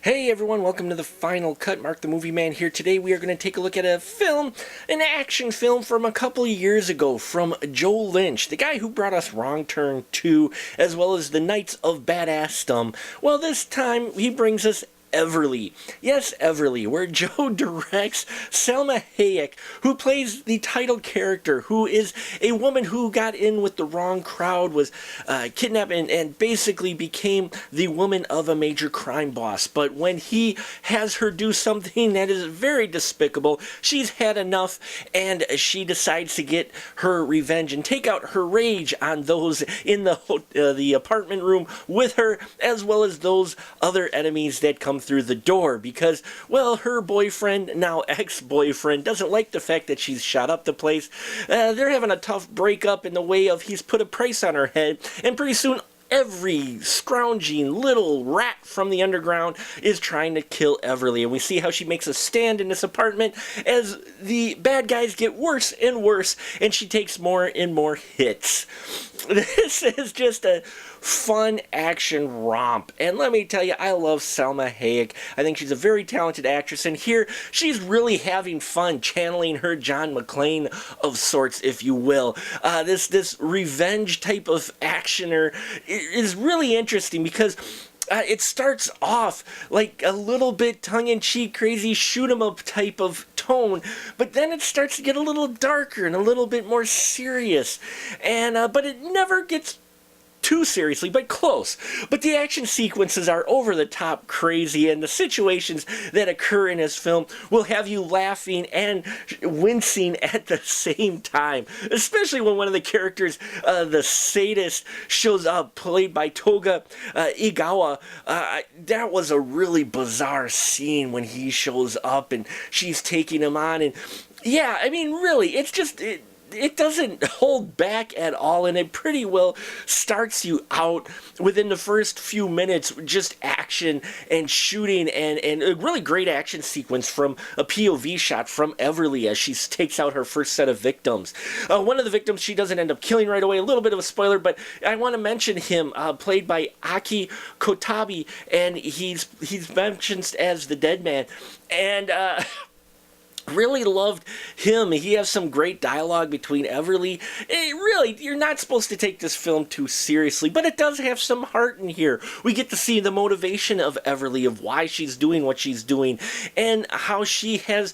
Hey everyone, welcome to the Final Cut. Mark the Movie Man here. Today we are going to take a look at a film, an action film from a couple of years ago from Joe Lynch, the guy who brought us Wrong Turn 2, as well as The Knights of Badassdom. Well, this time he brings us Everly. Yes, Everly, where Joe directs Salma Hayek, who plays the title character, who is a woman who got in with the wrong crowd, was kidnapped and basically became the woman of a major crime boss. But when he has her do something that is very despicable, she's had enough and she decides to get her revenge and take out her rage on those in the apartment room with her, as well as those other enemies that come through the door, because, well, her boyfriend, now ex-boyfriend, doesn't like the fact that she's shot up the place. They're having a tough breakup in the way of he's put a price on her head, and pretty soon every scrounging little rat from the underground is trying to kill Everly, and we see how she makes a stand in this apartment as the bad guys get worse and worse, and she takes more and more hits. This is just a fun action romp, and let me tell you, I love Salma Hayek. I think she's a very talented actress, and here she's really having fun channeling her John McClane of sorts, if you will. This revenge type of actioner is really interesting because it starts off like a little bit tongue-in-cheek, crazy shoot-'em-up type of tone, but then it starts to get a little darker and a little bit more serious, and but it never gets too seriously, but close. But the action sequences are over-the-top crazy, and the situations that occur in this film will have you laughing and wincing at the same time. Especially when one of the characters, the sadist, shows up, played by Toga Igawa. That was a really bizarre scene when he shows up and she's taking him on, and yeah, I mean, really, it's just it doesn't hold back at all, and it pretty well starts you out within the first few minutes, just action and shooting, and a really great action sequence from a POV shot from Everly as she takes out her first set of victims. One of the victims she doesn't end up killing right away, a little bit of a spoiler, but I want to mention him, played by Aki Kotabi, and he's mentioned as the dead man, and really loved him. He has some great dialogue between Everly. Really, you're not supposed to take this film too seriously, but it does have some heart in here. We get to see the motivation of Everly, of why she's doing what she's doing, and how she has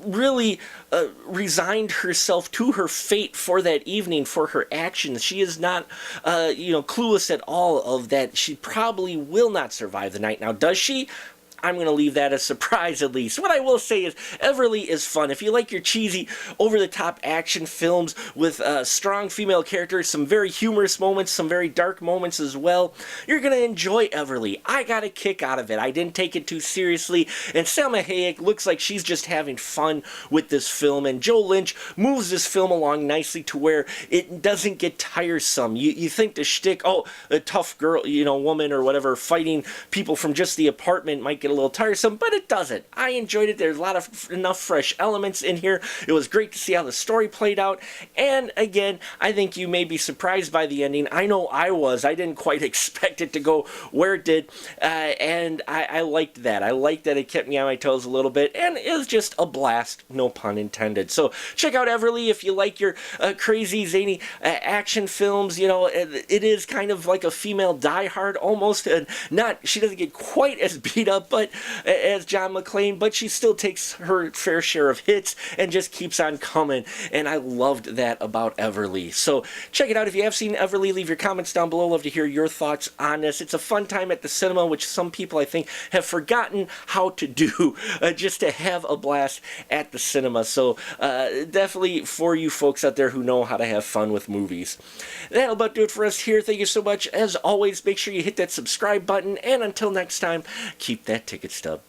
really resigned herself to her fate for that evening, for her actions. She is not, clueless at all of that. She probably will not survive the night. Now, does she? I'm going to leave that a surprise, at least. What I will say is, Everly is fun. If you like your cheesy, over-the-top action films with strong female characters, some very humorous moments, some very dark moments as well, you're going to enjoy Everly. I got a kick out of it. I didn't take it too seriously, and Salma Hayek looks like she's just having fun with this film, and Joe Lynch moves this film along nicely to where it doesn't get tiresome. You think the shtick, oh, a tough girl, woman or whatever, fighting people from just the apartment might get a little tiresome, but it doesn't. I enjoyed it. There's a lot of enough fresh elements in here. It was great to see how the story played out, and again, I think you may be surprised by the ending. I know I was. I didn't quite expect it to go where it did, and I liked that. I liked that it kept me on my toes a little bit, and it was just a blast, no pun intended. So check out Everly if you like your crazy, zany action films. It is kind of like a female Die Hard almost, and she doesn't get quite as beat up, but as John McClane, but she still takes her fair share of hits and just keeps on coming, and I loved that about Everly. So check it out. If you have seen Everly, leave your comments down below. Love to hear your thoughts on this. It's a fun time at the cinema, which some people I think have forgotten how to do, just to have a blast at the cinema. So definitely for you folks out there who know how to have fun with movies. That'll about do it for us here. Thank you so much. As always, make sure you hit that subscribe button, and until next time, keep that ticket stub.